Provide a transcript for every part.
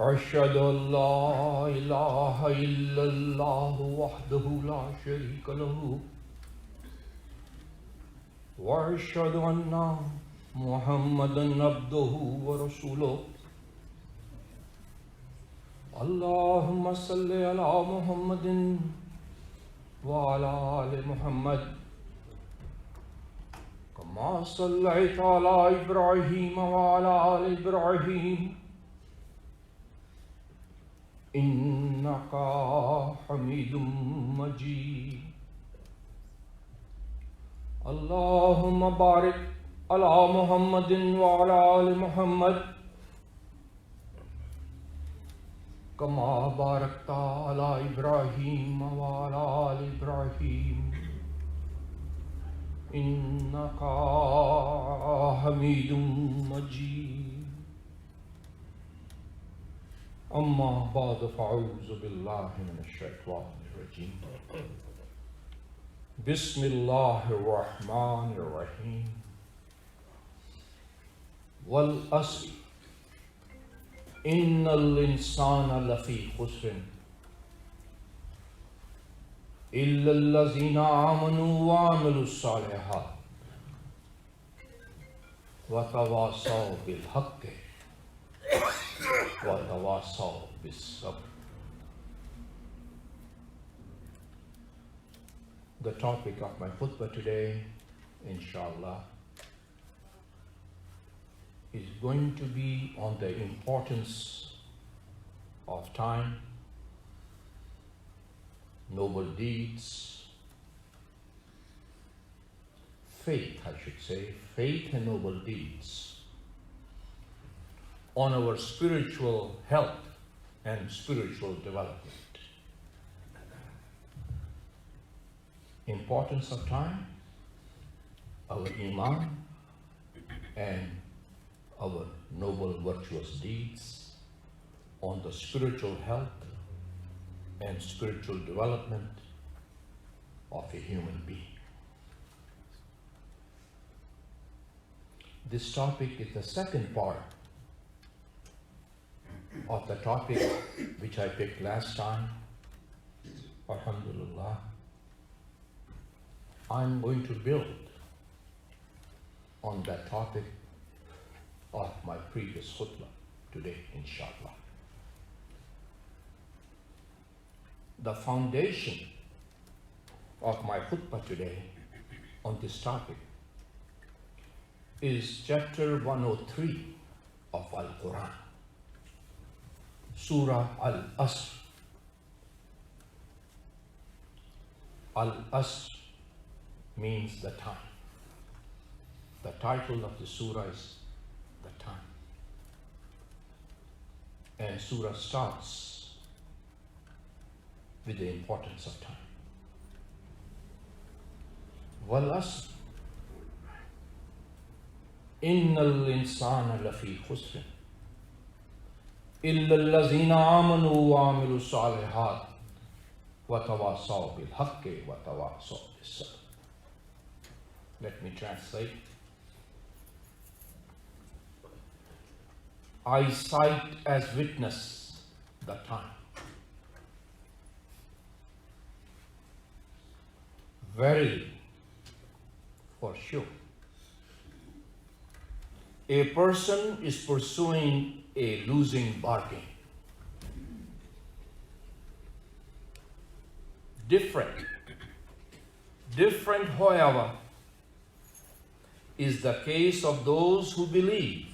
أشهد أن لا إله إلا الله وحده لا شريك له وأشهد أن محمدا عبده ورسوله اللهم صل على محمد وعلى آل محمد كما صليت على إبراهيم وعلى آل إبراهيم إنك حميد مجيد اللهم بارك على محمد وعلى آل محمد كما باركت على إبراهيم وعلى آل إبراهيم إنك حميد مجيد أما بعد فأعوذ بالله من الشيطان الرجيم بسم الله الرحمن الرحيم والعصر إن الإنسان لفي خسر إلا الذين آمنوا وعملوا الصالحات وتواصوا بالحق وتواصوا بالصبر. The topic of my khutbah today, inshallah, is going to be on the importance of time, noble deeds, faith, I should say, faith and noble deeds, on our spiritual health and spiritual development. Importance of time, our iman, and our noble virtuous deeds on the spiritual health and spiritual development of a human being. This topic is the second part of the topic which I picked last time. Alhamdulillah. I'm going to build on that topic of my previous khutbah today, inshallah. The foundation of my khutbah today on this topic is chapter 103 of Al-Quran, Surah Al-Asr. Al-Asr means the time. The title of the surah is the time. And surah starts with the importance of time. وَالْعَصْرِ إِنَّ الْإِنسَانَ لَفِي خُسْرٍ إِلَّا الَّذِينَ آمَنُوا وَعَمِلُوا الصَّالِحَاتِ وَتَوَاصَوْا بِالْحَقِّ وَتَوَاصَوْا بِالصَّبْرِ. Let me translate. I cite as witness the time. Verily, for sure, a person is pursuing a losing bargain. Different, however, is the case of those who believe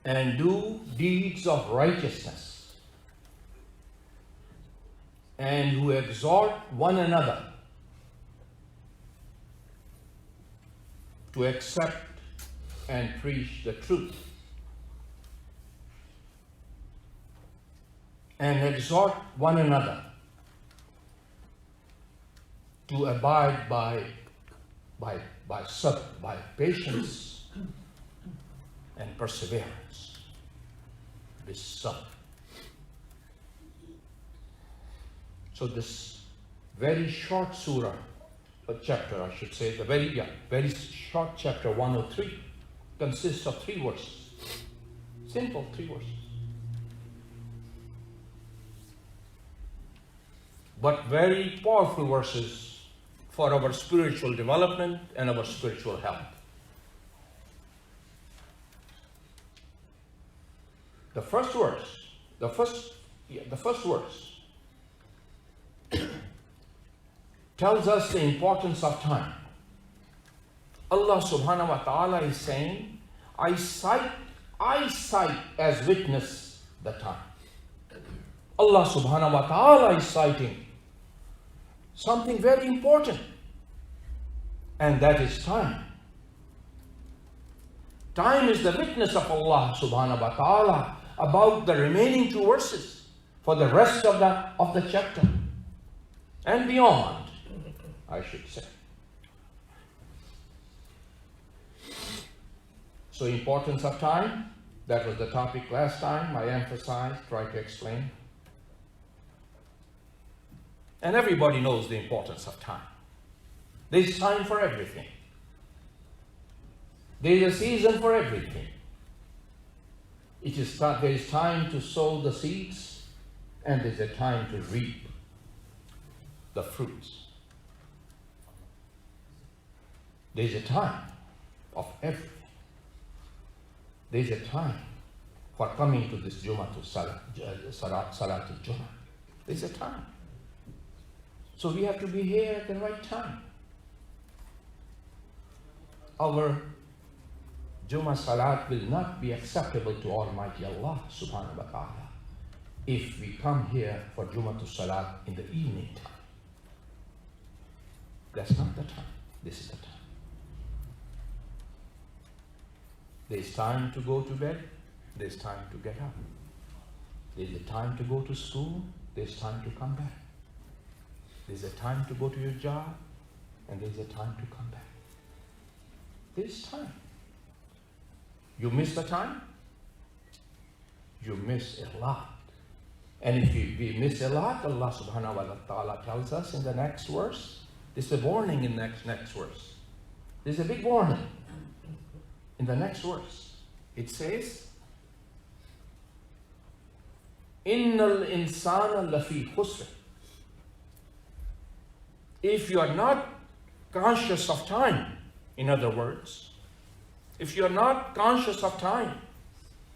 and do deeds of righteousness and who exhort one another to accept and preach the truth and exhort one another to abide by sabr, by patience and perseverance. This sabr. So this very short surah, chapter I should say, the very short chapter 103 consists of 3 verses. Simple, 3 verses. But very powerful verses for our spiritual development and our spiritual health. The first verse tells us the importance of time. Allah subhanahu wa ta'ala is saying, I cite as witness the time. Allah subhanahu wa ta'ala is citing something very important, and that is time. Time is the witness of Allah subhanahu wa ta'ala about the remaining 2 verses for the rest of the chapter and beyond, I should say. So, importance of time, that was the topic last time. I emphasized, tried to explain. And everybody knows the importance of time. There's time for everything. There's a season for everything. There is time to sow the seeds, and there's a time to reap the fruits. There's a time of everything. There's a time for coming to this Jummah to Salat al-Jummah. There's a time. So we have to be here at the right time. Our Jummah Salat will not be acceptable to Almighty Allah subhanahu wa ta'ala if we come here for Jummah to Salat in the evening time. That's not the time. This is the time. There's time to go to bed. There's time to get up. There's a time to go to school. There's time to come back. There's a time to go to your job, and there's a time to come back. There's time. You miss the time, you miss a lot. And if we miss a lot, Allah subhanahu wa ta'ala tells us in the next verse, there's a warning in the next verse. There's a big warning in the next verse. It says, Innal insana lafi khusr. If you are not conscious of time, in other words, if you are not conscious of time,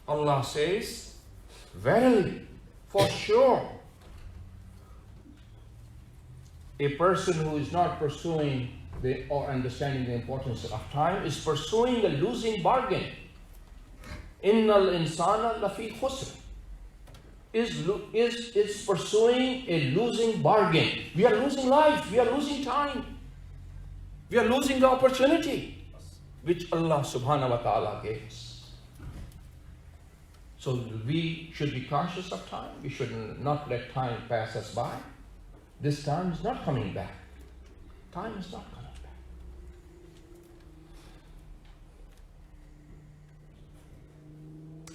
Allah says, verily, for sure, a person who is not pursuing or understanding the importance of time is pursuing a losing bargain. Innal insana lafi khusr. Is pursuing a losing bargain. We are losing life. We are losing time. We are losing the opportunity which Allah subhanahu wa ta'ala gave us. So we should be conscious of time. We should not let time pass us by. This time is not coming back. Time is not coming back.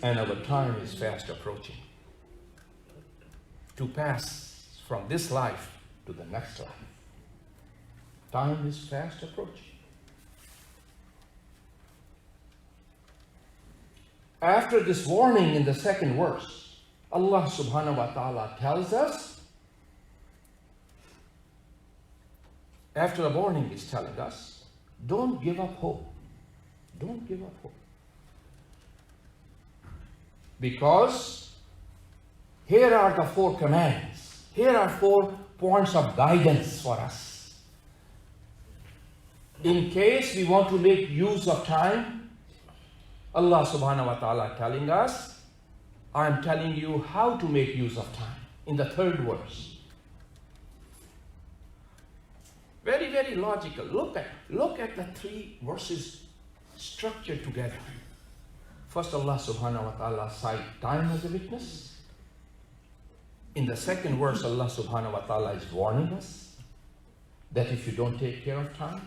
And our time is fast approaching. To pass from this life to the next life. Time is fast approaching. After this warning in the second verse, Allah subhanahu wa ta'ala tells us, after the warning is telling us, don't give up hope. Don't give up hope. Because here are the 4 commands. Here are 4 points of guidance for us. In case we want to make use of time, Allah subhanahu wa ta'ala telling us, I am telling you how to make use of time. In the 3rd verse. Very, very logical. Look at the 3 verses structured together. First, Allah subhanahu wa ta'ala cite time as a witness. In the 2nd verse, Allah subhanahu wa ta'ala is warning us that if you don't take care of time,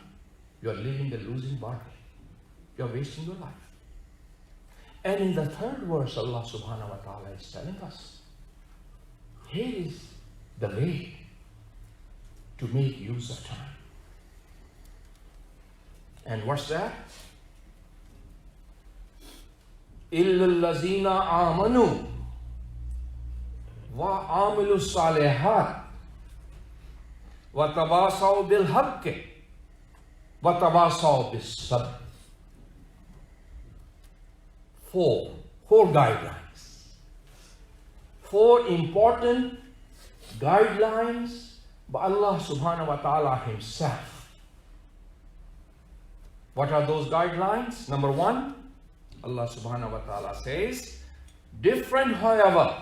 you are living the losing bargain. You are wasting your life. And in the 3rd verse, Allah subhanahu wa ta'ala is telling us, here is the way to make use of time. And what's that? إِلَّا الَّذِينَ آمَنُوا وَعَمِلُوا الصَّالِحَاتِ وَتَوَاصَوْا بِالْحَقِّ وَتَوَاصَوْا بِالصَّبْرِ. Four guidelines. Four important guidelines by Allah subhanahu wa ta'ala himself. What are those guidelines? Number one, Allah subhanahu wa ta'ala says, different, however,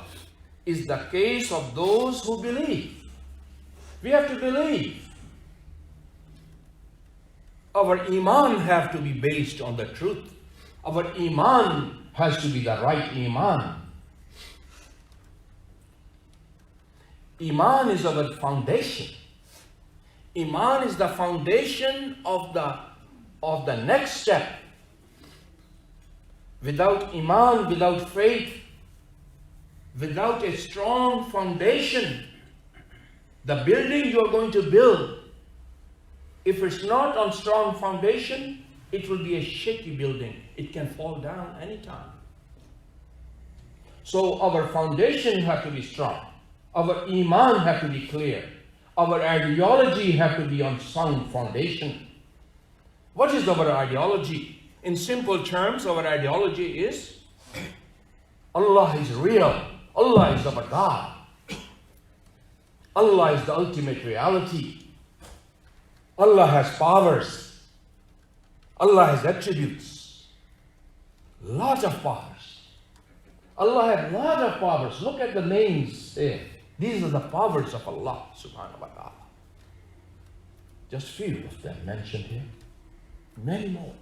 is the case of those who believe. We have to believe. Our iman have to be based on the truth. Our iman has to be the right iman. Iman is our foundation. Iman is the foundation of the next step. Without iman, without faith, without a strong foundation, the building you are going to build, if it's not on strong foundation, it will be a shaky building. It can fall down anytime. So our foundation has to be strong. Our iman has to be clear. Our ideology has to be on sound foundation. What is our ideology? In simple terms, our ideology is Allah is real. Allah is our God. Allah is the ultimate reality. Allah has powers. Allah has attributes. Lots of powers. Allah has lots of powers. Look at the names there. These are the powers of Allah subhanahu wa ta'ala. Just few of them mentioned here. Many more.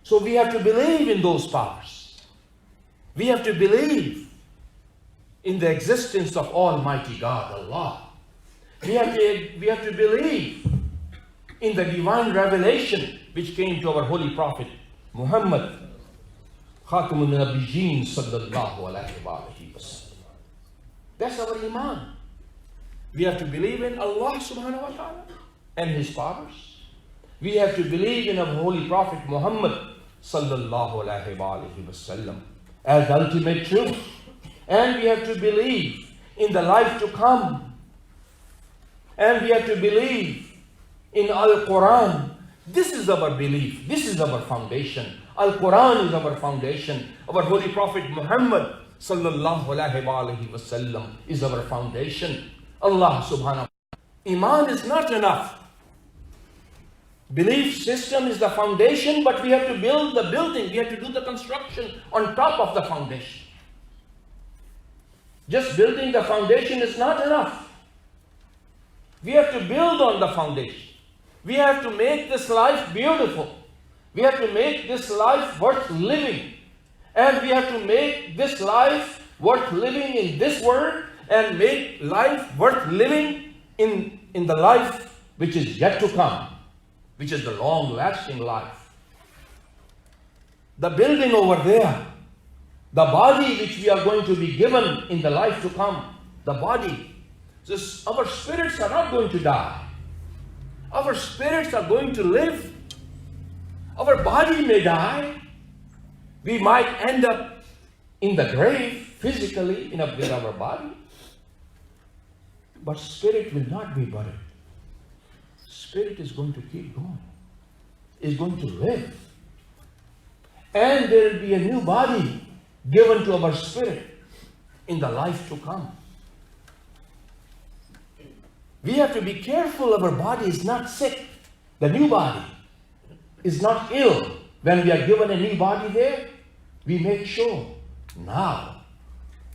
So we have to believe in those powers. We have to believe in the existence of Almighty God, Allah. We have to believe in the divine revelation which came to our holy prophet Muhammad, Khatamun Nabiyyin sallallahu alayhi wa sallam. That's our iman. We have to believe in Allah subhanahu wa ta'ala and his powers. We have to believe in our holy prophet Muhammad sallallahu alayhi wa sallam as the ultimate truth. And we have to believe in the life to come. And we have to believe in Al-Quran. This is our belief. This is our foundation. Al-Quran is our foundation. Our holy prophet Muhammad sallallahu alayhi wa sallam is our foundation. Allah subhanahu wa ta'ala. Iman is not enough. Belief system is the foundation, but we have to build the building. We have to do the construction on top of the foundation. Just building the foundation is not enough. We have to build on the foundation. We have to make this life beautiful. We have to make this life worth living. And we have to make this life worth living in this world and make life worth living in the life which is yet to come, which is the long-lasting life. The building over there, the body which we are going to be given in the life to come, the body. Our spirits are not going to die. Our spirits are going to live. Our body may die. We might end up in the grave physically with our body. But spirit will not be buried. Spirit is going to keep going. Is going to live. And there will be a new body given to our spirit in the life to come. We have to be careful our body is not sick. The new body is not ill. When we are given a new body there, we make sure now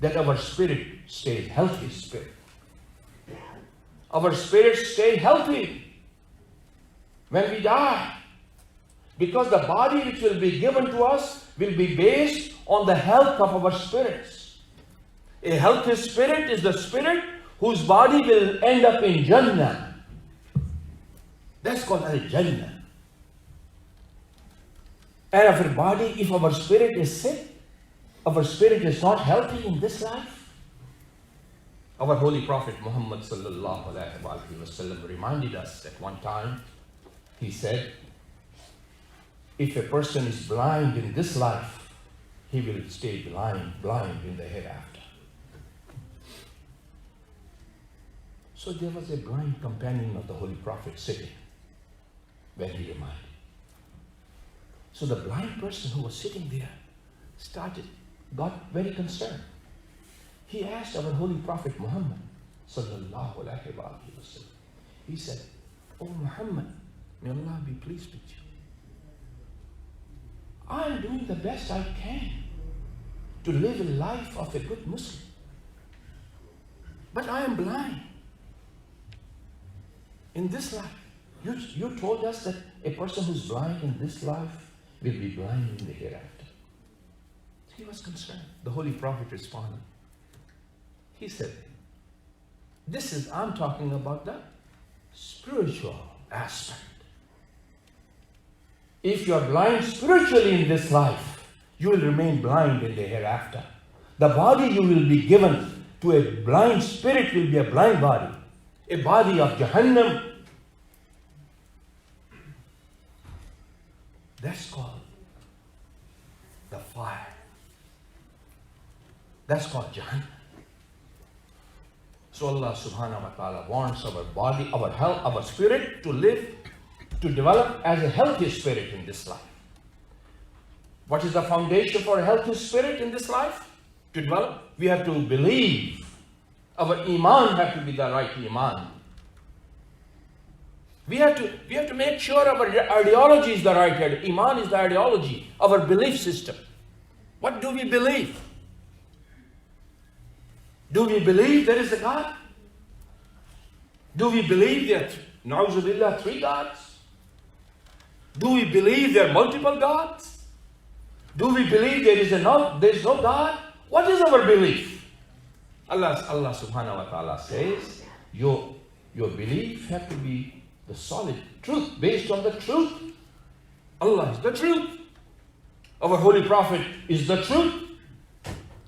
that our spirit stays healthy spirit. Our spirits stay healthy when we die. Because the body which will be given to us will be based on the health of our spirits. A healthy spirit is the spirit whose body will end up in Jummah. That's called Al-Jannah. And if our spirit is sick, our spirit is not healthy in this life. Our holy prophet Muhammad sallallahu alaihi wasallam reminded us at one time. He said, if a person is blind in this life, he will stay blind in the hereafter. So there was a blind companion of the Holy Prophet sitting when he reminded. So the blind person who was sitting there got very concerned. He asked our Holy Prophet Muhammad sallallahu alaihi wasallam. He said, "Oh Muhammad, may Allah be pleased with you. I am doing the best I can to live a life of a good Muslim. But I am blind. In this life, you told us that a person who's blind in this life will be blind in the hereafter." He was concerned. The Holy Prophet responded. He said, I'm talking about the spiritual aspect. If you are blind spiritually in this life, you will remain blind in the hereafter. The body you will be given to a blind spirit will be a blind body, a body of Jahannam. That's called the fire. That's called Jahannam. So Allah subhanahu wa ta'ala wants our body, our health, our spirit to live, to develop as a healthy spirit in this life. What is the foundation for a healthy spirit in this life? To develop, we have to believe. Our iman has to be the right iman. We have to make sure our ideology is the right ideology. Iman is the ideology, our belief system. What do we believe? Do we believe there is a God? Do we believe there are, na'udhu billah, 3 gods? Do we believe there are multiple gods? Do we believe there is no God? What is our belief? Allah subhanahu wa ta'ala says, your belief has to be the solid truth, based on the truth. Allah is the truth. Our Holy Prophet is the truth.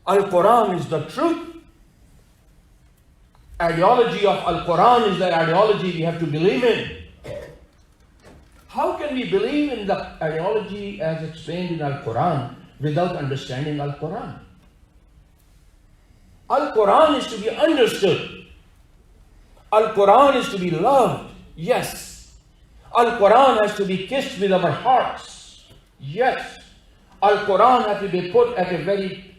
Al-Quran is the truth. Ideology of Al-Quran is the ideology we have to believe in. How can we believe in the ideology as explained in Al-Quran without understanding Al-Quran? Al-Quran is to be understood. Al-Quran is to be loved. Yes. Al-Quran has to be kissed with our hearts. Yes. Al-Quran has to be put at a very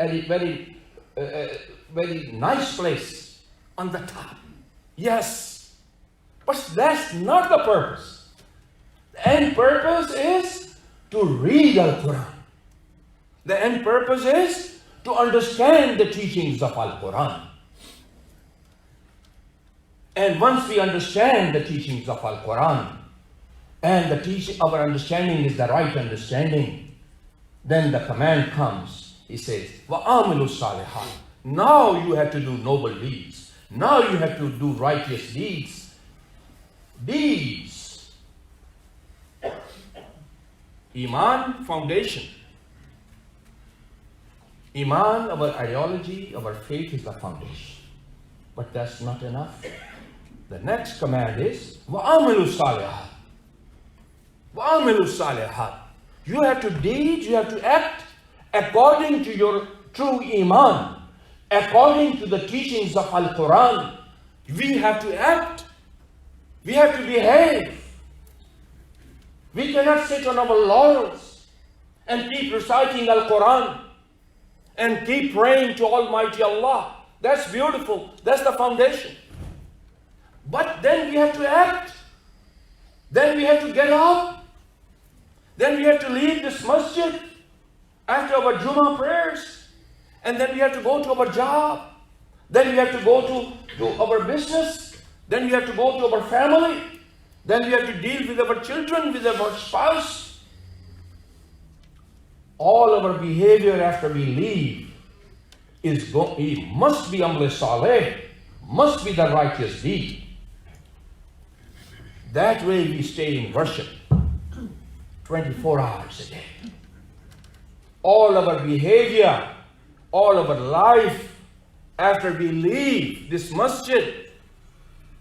nice place on the top. Yes. But that's not the purpose. The end purpose is to read Al-Quran. The end purpose is to understand the teachings of Al-Quran. And once we understand the teachings of Al-Quran, and our understanding is the right understanding, then the command comes. He says, وَآمِلُوا الصَّالِحَاتِ. Now you have to do noble deeds. Now you have to do righteous deeds. Deeds. Iman, foundation. Iman, our ideology, our faith is the foundation. But that's not enough. The next command is, وَآمِلُوا الصَّالِحَاتِ. وَآمِلُوا الصَّالِحَاتِ. You have to deed, you have to act according to your true Iman, according to the teachings of Al-Quran. We have to act. We have to behave. We cannot sit on our laurels and keep reciting Al-Quran and keep praying to Almighty Allah. That's beautiful. That's the foundation. But then we have to act. Then we have to get up. Then we have to leave this masjid after our Jummah prayers. And then we have to go to our job. Then we have to go to our business. Then we have to go to our family. Then we have to deal with our children, with our spouse. All our behavior after we leave must be amal saleh, must be the righteous deed. That way we stay in worship 24 hours a day. All our behavior, all our life after we leave this masjid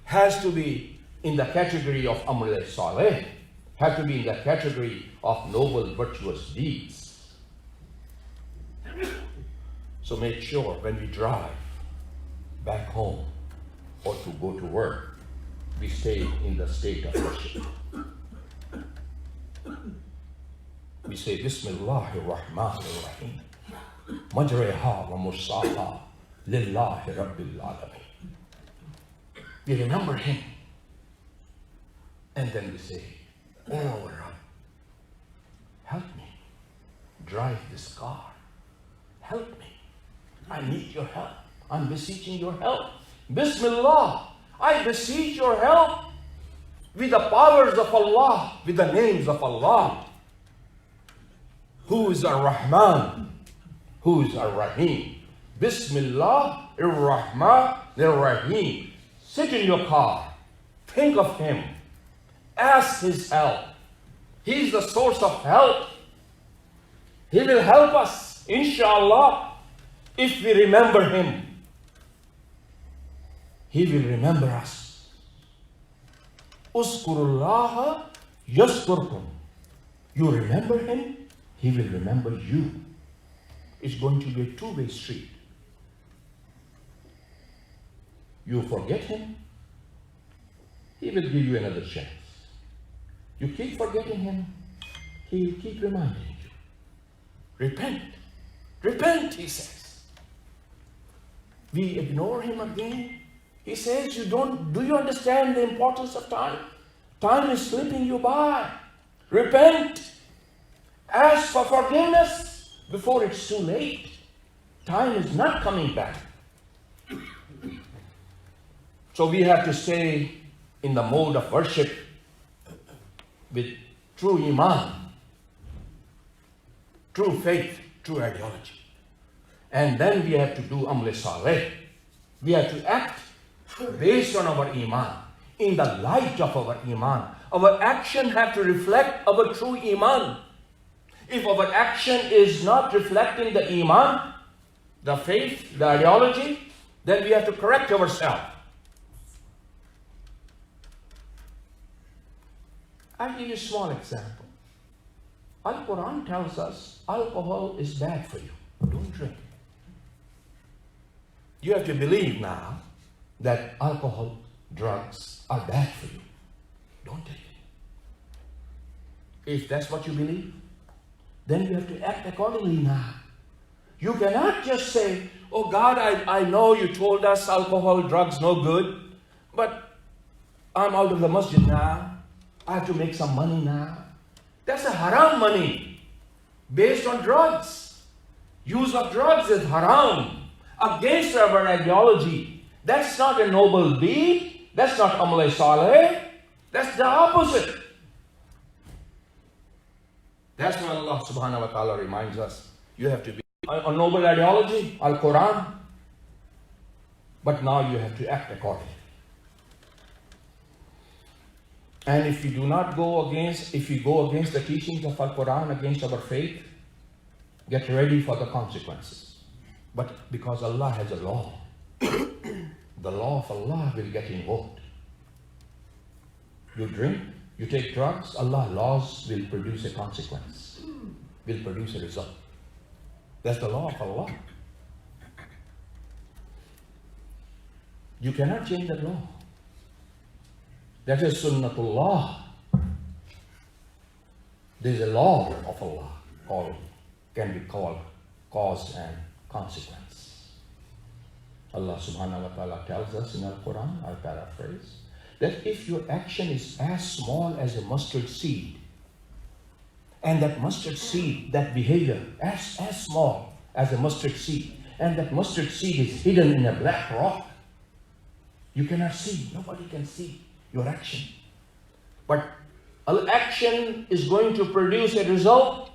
has to be in the category of amal saleh, has to be in the category of noble virtuous deeds. So make sure when we drive back home or to go to work, we stay in the state of worship. We say, Bismillahir Rahmanir Rahim. Majreha wa mursaha lillahi rabbil alameen. We remember him. And then we say, oh Rabb, help me drive this car. Help me. I need your help. I'm beseeching your help. Bismillah, I beseech your help with the powers of Allah, with the names of Allah, who is Ar-Rahman, who is Ar-Rahim. Bismillah Ar-Rahman Ar-Rahim. Sit in your car. Think of him. Ask his help. He is the source of help. He will help us, inshallah, if we remember him. He will remember us. Uskurullaha yaskurkum. You remember him, he will remember you. It's going to be a two-way street. You forget him, he will give you another chance. You keep forgetting him, he will keep reminding you. Repent. Repent, he says. We ignore him again. He says, do you understand the importance of time? Time is slipping you by. Repent. Ask for forgiveness before it's too late. Time is not coming back. So we have to stay in the mode of worship with true iman, true faith, true ideology. And then we have to do amal saleh. We have to act based on our iman, in the light of our iman. Our action have to reflect our true iman. If our action is not reflecting the iman, the faith, the ideology, then we have to correct ourselves. I'll give you a small example. Al-Quran tells us alcohol is bad for you. Don't drink. You have to believe now that alcohol, drugs are bad for you. Don't take it. If that's what you believe, then you have to act accordingly now. You cannot just say, oh God, I know you told us alcohol, drugs, no good, but I'm out of the masjid now. I have to make some money now. That's a haram money based on drugs. Use of drugs is haram, against our ideology. That's not a noble deed. That's not amal saleh. That's the opposite. That's why Allah subhanahu wa ta'ala reminds us, you have to be a noble ideology, Al-Quran, but now you have to act accordingly. And if we do not go against, if we go against the teachings of Al-Quran, against our faith, get ready for the consequences. But because Allah has a law, the law of Allah will get invoked. You drink, you take drugs, Allah's laws will produce a consequence, will produce a result. That's the law of Allah. You cannot change that law. That is sunnatullah. There is a law of Allah can be called cause and consequence. Allah subhanahu wa ta'ala tells us in Al-Quran, I'll paraphrase, that if your action is as small as a mustard seed, and that mustard seed, that behavior, as small as a mustard seed, and that mustard seed is hidden in a black rock, you cannot see, nobody can see your action. But action is going to produce a result.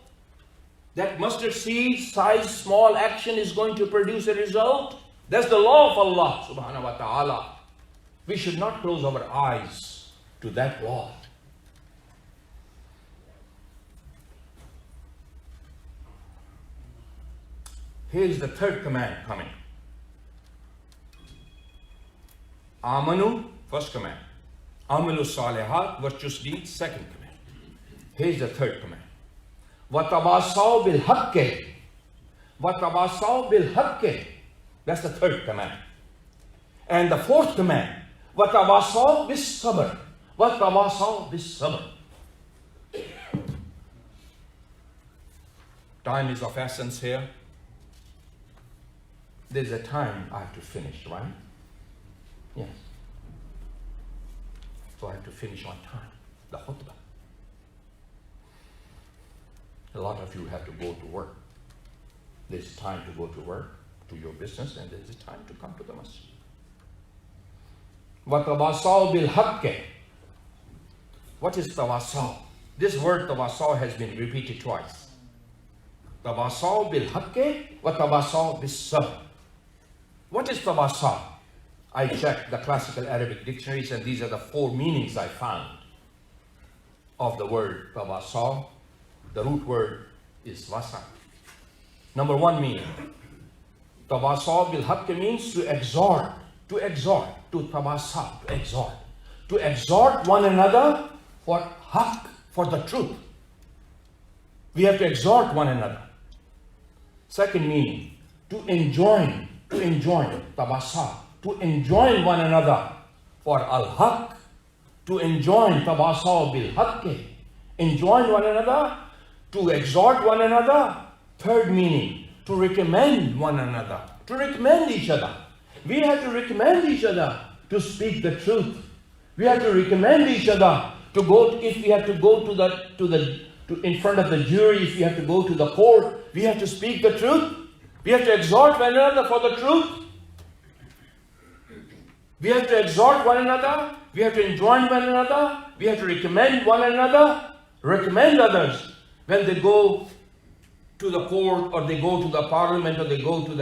That mustard seed size small action is going to produce a result. That's the law of Allah subhanahu wa ta'ala. We should not close our eyes to that law. Here's the third command coming. Amanu, first command. Amalu salihat, virtuous deeds, second command. Here's the third command. وَتَوَاصَوْا بِالْحَقِّ وَتَوَاصَوْا بِالْحَقِّ. That's the third command. And the fourth command, وَتَوَاصَوْا بِالصَّبْرِ. وَتَوَاصَوْا بِالصَّبْرِ. Time is of essence here. There's a time I have to finish, right? Yes. So I have to finish on time, the khutbah. A lot of you have to go to work. There's time to go to work, to your business, and there's a time to come to the masjid. وَتَوَاصَوْا بِالْحَقِّ. What is tawasaw? This word tawasaw has been repeated twice. Tawasaw bil-haqqi wa tawasaw bis-sabr. What is tawasaw? I checked the classical Arabic dictionaries, and these are the 4 meanings I found of the word tawasaw. The root word is wasa. Number 1 meaning. Tawasaw bil-haqqi means to exhort, to tawasa, to exhort. To exhort one another for haqq, for the truth. We have to exhort one another. Second meaning, to enjoin, tabasa, to enjoin one another for al-haqq, to enjoin, tabasa bil-haqqi, enjoin one another, to exhort one another. Third meaning, to recommend one another, to recommend each other. We have to recommend each other to speak the truth. We have to recommend each other to go, if we have to go to in front of the jury, if we have to go to the court, we have to speak the truth. We have to exhort one another for the truth. We have to exhort one another. We have to enjoin one another. We have to recommend one another. Recommend others when they go to the court, or they go to the parliament, or they go to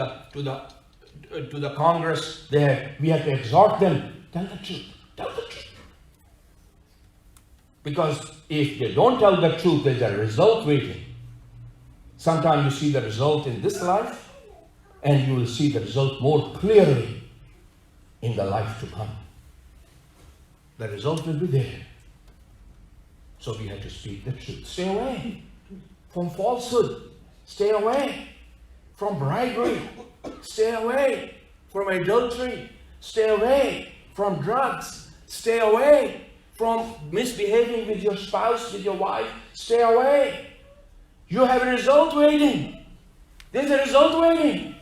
the Congress. There, we have to exhort them. Tell the truth. Tell the truth. Because if they don't tell the truth, there's a result waiting. Sometimes you see the result in this life, and you will see the result more clearly in the life to come. The result will be there. So we have to speak the truth. Stay away from falsehood. Stay away from bribery. Stay away from adultery. Stay away from drugs. Stay away from misbehaving with your spouse, with your wife. Stay away. You have a result waiting. There's a result waiting.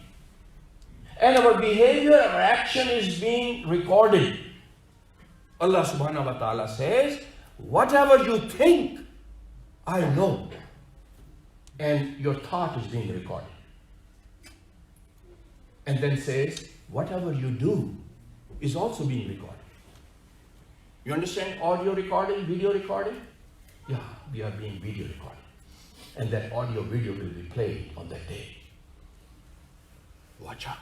And our behavior, our action is being recorded. Allah subhanahu wa ta'ala says, whatever you think, I know. And your thought is being recorded. And then says, whatever you do is also being recorded. You understand audio recording, video recording? Yeah, we are being video recorded. And that audio video will be played on that day. Watch out.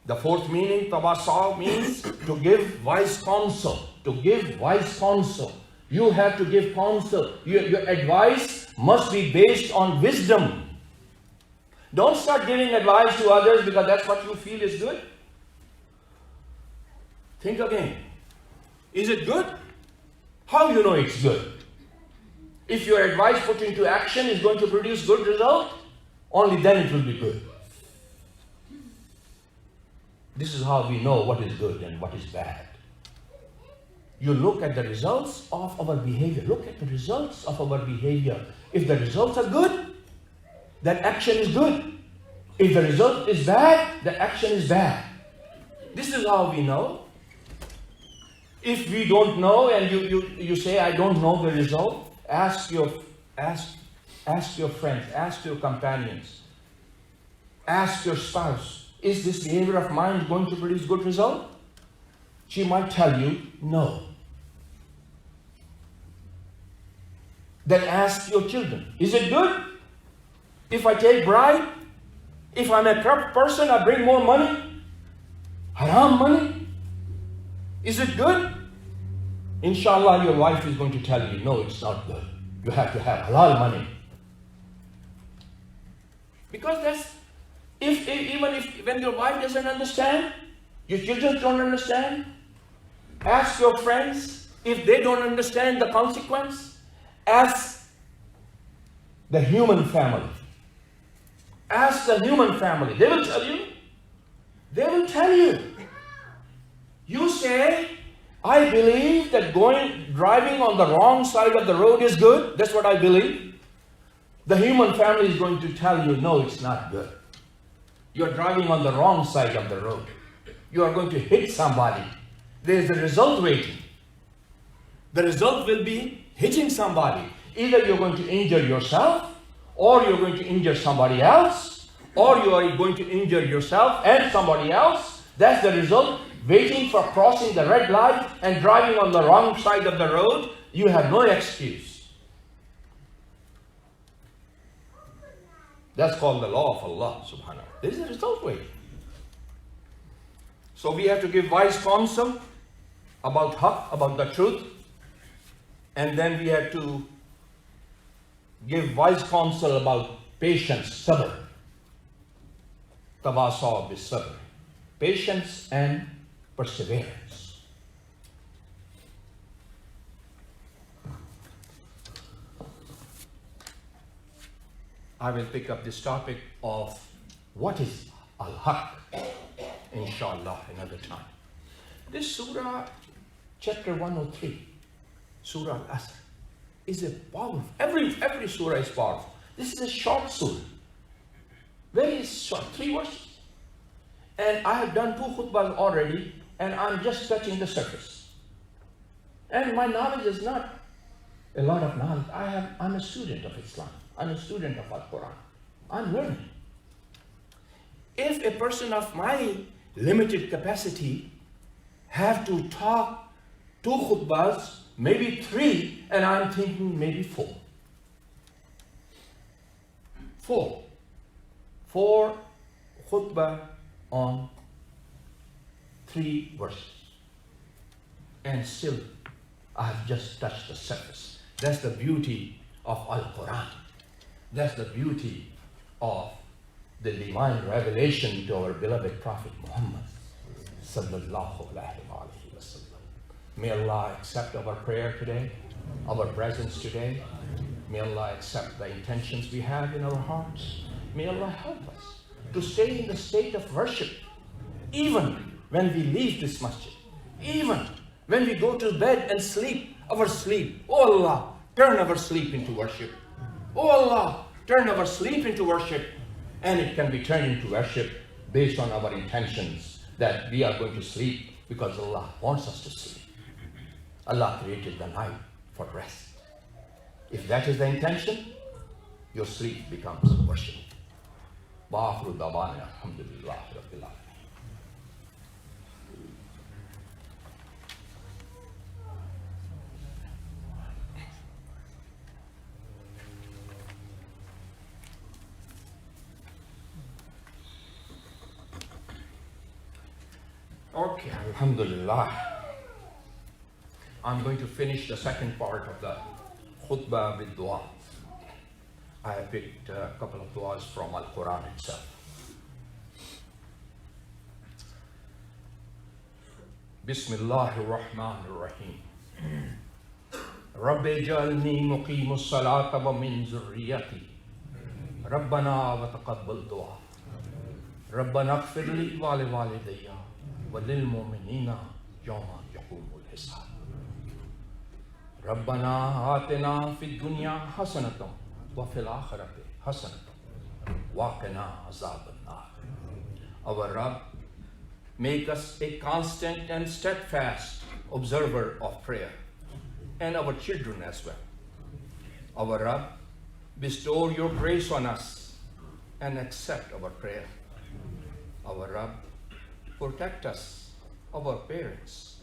The fourth meaning, tawasa, means to give wise counsel. To give wise counsel. You have to give counsel. Your advice must be based on wisdom. Don't start giving advice to others because that's what you feel is good. Think again. Is it good? How you know it's good? If your advice put into action is going to produce good result, only then it will be good. This is how we know what is good and what is bad. You look at the results of our behavior. Look at the results of our behavior. If the results are good, that action is good. If the result is bad, the action is bad. This is how we know. If we don't know and you say, I don't know the result, ask your friends, ask your companions, ask your spouse, is this behavior of mine going to produce good result? She might tell you, no. Then ask your children, is it good? If I take bribe, if I'm a corrupt person, I bring more money, haram money, is it good? Inshallah, your wife is going to tell you, no, it's not good. You have to have halal money. Because that's, even when your wife doesn't understand, your children don't understand, ask your friends if they don't understand the consequence. Ask the human family. Ask the human family. They will tell you. They will tell you. You say, I believe that driving on the wrong side of the road is good. That's what I believe. The human family is going to tell you, no, it's not good. You're driving on the wrong side of the road. You are going to hit somebody. There's a result waiting. The result will be hitting somebody. Either you're going to injure yourself, or you're going to injure somebody else, or you are going to injure yourself and somebody else. That's the result. Waiting for crossing the red light and driving on the wrong side of the road, you have no excuse. That's called the law of Allah subhanahu. This is a result waiting. So we have to give wise counsel about haqq, about the truth. And then we have to give wise counsel about patience, sabr. Tawasaw bis sabr. Patience and perseverance. I will pick up this topic of what is al-haqq, inshallah, another time. This surah, chapter 103, Surah Al-Asr, is a powerful. Every surah is powerful. This is a short surah. Very short, 3 verses. And I have done 2 khutbahs already, and I'm just touching the surface. And my knowledge is not a lot of knowledge. I'm a student of Islam. I'm a student of Al-Quran. I'm learning. If a person of my limited capacity have to talk 2 khutbahs, maybe 3, and I'm thinking maybe 4. 4 khutbah on 3 verses. And still, I have just touched the surface. That's the beauty of Al-Quran. That's the beauty of the divine revelation to our beloved Prophet Muhammad sallallahu alaihi wasallam. May Allah accept our prayer today, our presence today. May Allah accept the intentions we have in our hearts. May Allah help us to stay in the state of worship, even when we leave this masjid, even when we go to bed and sleep, our sleep. Oh Allah, turn our sleep into worship. Oh Allah, turn our sleep into worship. And it can be turned into worship based on our intentions that we are going to sleep because Allah wants us to sleep. Allah created the night for rest. If that is the intention, your sleep becomes worship. Ba'akhru da'wana alhamdulillahi rabbil alamin. Okay, alhamdulillah. I'm going to finish the second part of the khutbah with dua. I have picked a couple of duas from Al-Quran itself. Bismillahir Rahmanir Rahim. Rabbi jalni muqimus salata wa min zurriyati. Rabbana wa taqabbal dua. Rabbana ighfir li wa li walidayya wa lil mu'minina yawma yaqumul hisab. Rabbana atina fid dunya hasanatan wa fil akhirati hasanatan wa qina azaban nar. Our Rabb, make us a constant and steadfast observer of prayer, and our children as well. Our Rabb, bestow your grace on us and accept our prayer. Our Rabb, protect us, our parents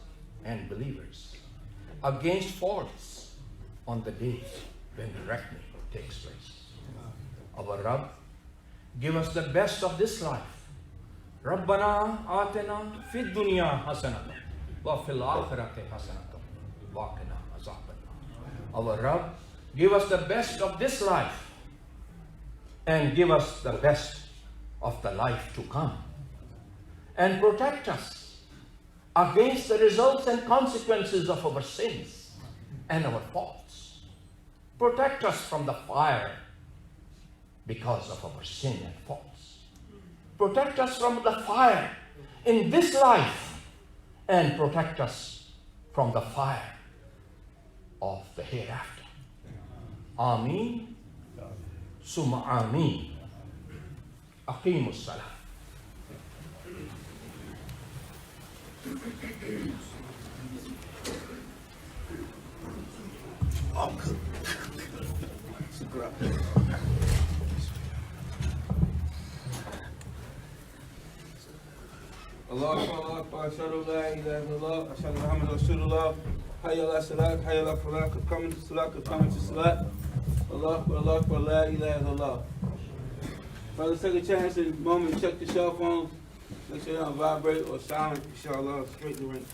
and believers, against faults on the day when the reckoning takes place. Our Rabb, give us the best of this life. Rabbana atina fid dunya hasanatan wa fil akhirati hasanatan wa qina azaban nar. Our Rabb, give us the best of this life and give us the best of the life to come. And protect us against the results and consequences of our sins and our faults. Protect us from the fire because of our sin and faults. Protect us from the fire in this life and protect us from the fire of the hereafter. Ameen. Summa ameen. Aqimus salam. Allah Akbar, Ashhadu la ilaha illallah, Ashhadu Muhammad Rasulullah, Hayya ala salat, Hayya ala falah, come to salat, come to salat. Allah Akbar, la ilaha illallah. Brothers, take a chance in a moment, check the cell phones, make sure they don't vibrate or silent, inshallah, straight to the ring.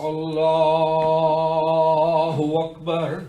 Allahu Akbar.